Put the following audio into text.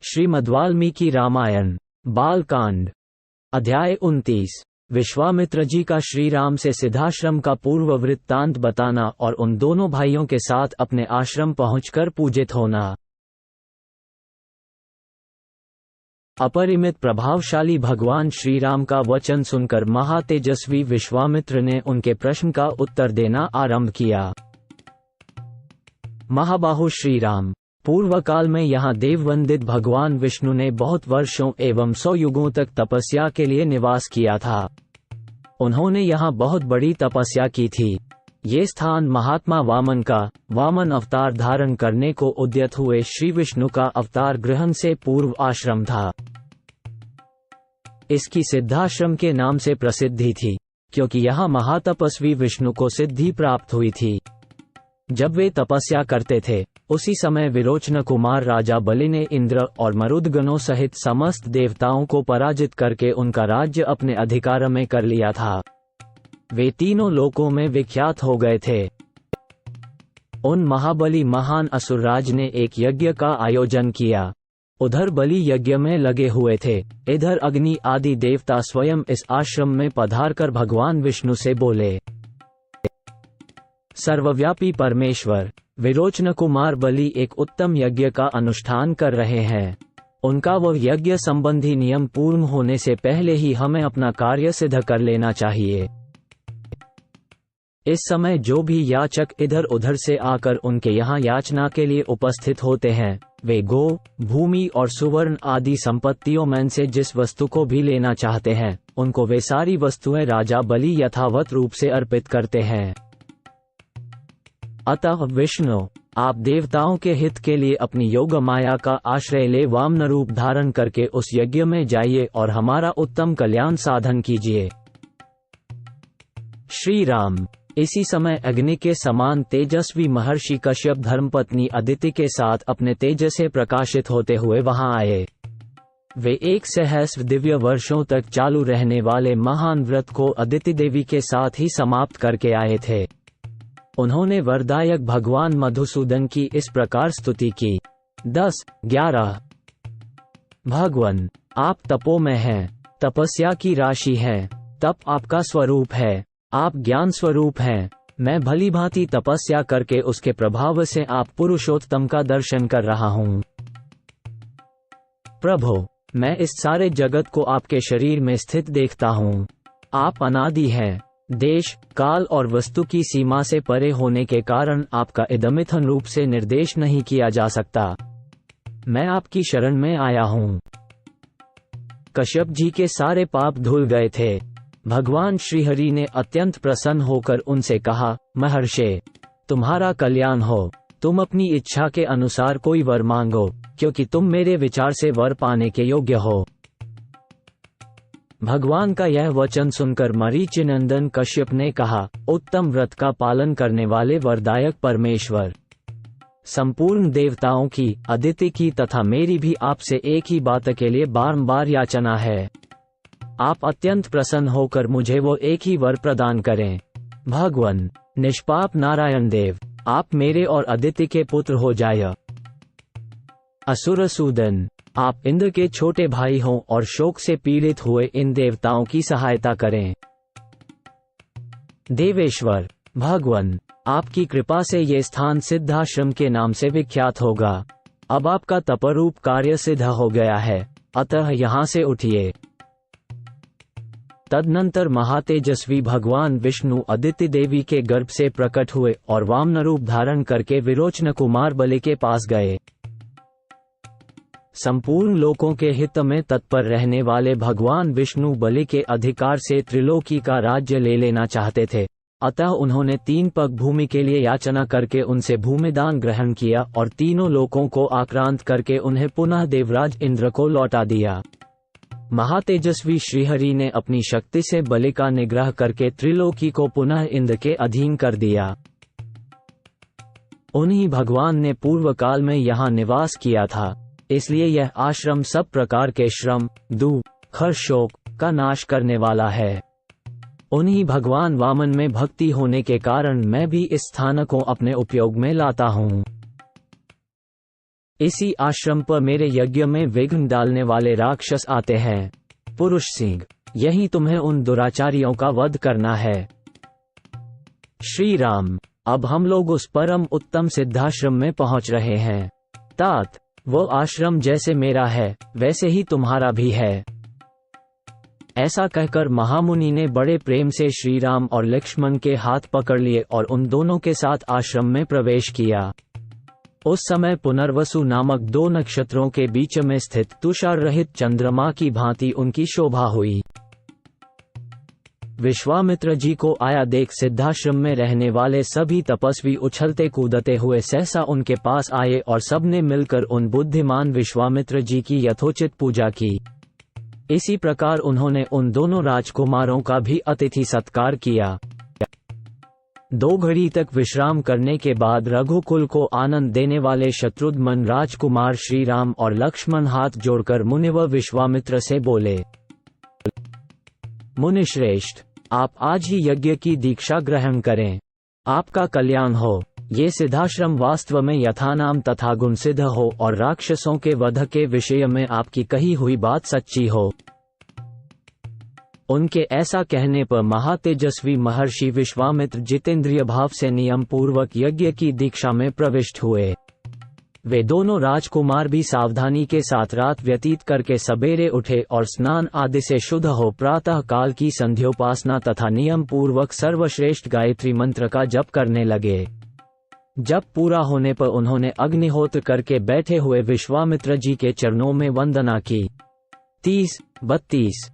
श्रीमद्वाल्मीकि रामायण बालकांड अध्याय 29। विश्वामित्र जी का श्री राम से सिद्धाश्रम का पूर्व वृत्तांत बताना और उन दोनों भाइयों के साथ अपने आश्रम पहुंचकर पूजित होना। अपरिमित प्रभावशाली भगवान श्री राम का वचन सुनकर महातेजस्वी विश्वामित्र ने उनके प्रश्न का उत्तर देना आरंभ किया। महाबाहु श्री राम, पूर्व काल में यहाँ देववंदित भगवान विष्णु ने बहुत वर्षों एवं 100 युगों तक तपस्या के लिए निवास किया था। उन्होंने यहाँ बहुत बड़ी तपस्या की थी। ये स्थान महात्मा वामन का वामन अवतार धारण करने को उद्यत हुए श्री विष्णु का अवतार ग्रहण से पूर्व आश्रम था। इसकी सिद्धाश्रम के नाम से प्रसिद्धि थी, क्योंकि यहाँ महातपस्वी विष्णु को सिद्धि प्राप्त हुई थी। जब वे तपस्या करते थे, उसी समय विरोचन कुमार राजा बलि ने इंद्र और मरुदगणों सहित समस्त देवताओं को पराजित करके उनका राज्य अपने अधिकार में कर लिया था। वे तीनों लोकों में विख्यात हो गए थे। उन महाबली महान असुरराज ने एक यज्ञ का आयोजन किया। उधर बलि यज्ञ में लगे हुए थे, इधर अग्नि आदि देवता स्वयं इस आश्रम में पधारकर भगवान विष्णु से बोले। सर्वव्यापी परमेश्वर, विरोचन कुमार बलि एक उत्तम यज्ञ का अनुष्ठान कर रहे हैं। उनका वह यज्ञ संबंधी नियम पूर्ण होने से पहले ही हमें अपना कार्य सिद्ध कर लेना चाहिए। इस समय जो भी याचक इधर उधर से आकर उनके यहाँ याचना के लिए उपस्थित होते हैं, वे गो, भूमि और सुवर्ण आदि संपत्तियों में से जिस वस्तु को भी लेना चाहते हैं, उनको वे सारी वस्तुएं राजा बलि यथावत रूप से अर्पित करते हैं। अतः विष्णु, आप देवताओं के हित के लिए अपनी योग माया का आश्रय ले वामन रूप धारण करके उस यज्ञ में जाइए और हमारा उत्तम कल्याण साधन कीजिए। श्री राम, इसी समय अग्नि के समान तेजस्वी महर्षि कश्यप धर्मपत्नी अदिति के साथ अपने तेज से प्रकाशित होते हुए वहां आए। वे 1 सहस्र दिव्य वर्षों तक चालू रहने वाले महान व्रत को अदिति देवी के साथ ही समाप्त करके आए थे। उन्होंने वरदायक भगवान मधुसूदन की इस प्रकार स्तुति की। 10-11 भगवान, आप तपो में हैं, तपस्या की राशि हैं, तप आपका स्वरूप है, आप ज्ञान स्वरूप हैं। मैं भली भांति तपस्या करके उसके प्रभाव से आप पुरुषोत्तम का दर्शन कर रहा हूँ। प्रभु, मैं इस सारे जगत को आपके शरीर में स्थित देखता हूँ। आप अनादि हैं। देश, काल और वस्तु की सीमा से परे होने के कारण आपका इदमिथन रूप से निर्देश नहीं किया जा सकता। मैं आपकी शरण में आया हूँ। कश्यप जी के सारे पाप धुल गए थे। भगवान श्रीहरि ने अत्यंत प्रसन्न होकर उनसे कहा, महर्षि, तुम्हारा कल्याण हो। तुम अपनी इच्छा के अनुसार कोई वर मांगो, क्योंकि तुम मेरे विचार से वर पाने के योग्य हो। भगवान का यह वचन सुनकर मरीचिनंदन कश्यप ने कहा, उत्तम व्रत का पालन करने वाले वरदायक परमेश्वर, संपूर्ण देवताओं की, अदिति की तथा मेरी भी आपसे एक ही बात के लिए बारंबार याचना है। आप अत्यंत प्रसन्न होकर मुझे वो एक ही वर प्रदान करें। भगवान, निष्पाप नारायण देव, आप मेरे और अदिति के पुत्र हो जाए। असुरसूदन, आप इंद्र के छोटे भाई हों और शोक से पीड़ित हुए इन देवताओं की सहायता करें। देवेश्वर, भगवान, आपकी कृपा से ये स्थान सिद्धाश्रम के नाम से विख्यात होगा। अब आपका तपरूप कार्य सिद्ध हो गया है, अतः यहाँ से उठिए। तदनंतर महातेजस्वी भगवान विष्णु अदिति देवी के गर्भ से प्रकट हुए और वामन रूप धारण करके विरोचन कुमार बलि के पास गए। संपूर्ण लोकों के हित में तत्पर रहने वाले भगवान विष्णु बलि के अधिकार से त्रिलोकी का राज्य ले लेना चाहते थे। अतः उन्होंने 3 पग भूमि के लिए याचना करके उनसे भूमिदान ग्रहण किया और तीनों लोकों को आक्रांत करके उन्हें पुनः देवराज इंद्र को लौटा दिया। महातेजस्वी श्रीहरि ने अपनी शक्ति से बलि का निग्रह करके त्रिलोकी को पुनः इंद्र के अधीन कर दिया। उन्हीं भगवान ने पूर्व काल में यहाँ निवास किया था, इसलिए यह आश्रम सब प्रकार के श्रम, दुख, हर्ष, शोक का नाश करने वाला है। उन्हीं भगवान वामन में भक्ति होने के कारण मैं भी इस स्थान को अपने उपयोग में लाता हूँ। इसी आश्रम पर मेरे यज्ञ में विघ्न डालने वाले राक्षस आते हैं। पुरुष सिंह, यही तुम्हें उन दुराचारियों का वध करना है। श्री राम, अब हम लोग उस परम उत्तम सिद्धाश्रम में पहुंच रहे हैं। तात, वो आश्रम जैसे मेरा है वैसे ही तुम्हारा भी है। ऐसा कहकर महामुनि ने बड़े प्रेम से श्री राम और लक्ष्मण के हाथ पकड़ लिए और उन दोनों के साथ आश्रम में प्रवेश किया। उस समय पुनर्वसु नामक 2 नक्षत्रों के बीच में स्थित तुषार रहित चंद्रमा की भांति उनकी शोभा हुई। विश्वामित्र जी को आया देख सिद्धाश्रम में रहने वाले सभी तपस्वी उछलते कूदते हुए सहसा उनके पास आए और सबने मिलकर उन बुद्धिमान विश्वामित्र जी की यथोचित पूजा की। इसी प्रकार उन्होंने उन दोनों राजकुमारों का भी अतिथि सत्कार किया। 2 घड़ी तक विश्राम करने के बाद रघुकुल को आनंद देने वाले शत्रुघ्न राजकुमार श्री राम और लक्ष्मण हाथ जोड़कर मुनिवर विश्वामित्र से बोले, मुनिश्रेष्ठ, आप आज ही यज्ञ की दीक्षा ग्रहण करें। आपका कल्याण हो। ये सिद्धाश्रम वास्तव में यथानाम तथा गुण सिद्ध हो और राक्षसों के वध के विषय में आपकी कही हुई बात सच्ची हो। उनके ऐसा कहने पर महातेजस्वी महर्षि विश्वामित्र जितेंद्रिय भाव से नियम पूर्वक यज्ञ की दीक्षा में प्रविष्ट हुए। वे दोनों राजकुमार भी सावधानी के साथ रात व्यतीत करके सबेरे उठे और स्नान आदि से शुद्ध हो प्रातः काल की संध्योपासना तथा नियम पूर्वक सर्वश्रेष्ठ गायत्री मंत्र का जप करने लगे। जप पूरा होने पर उन्होंने अग्निहोत्र करके बैठे हुए विश्वामित्र जी के चरणों में वंदना की। 30, 32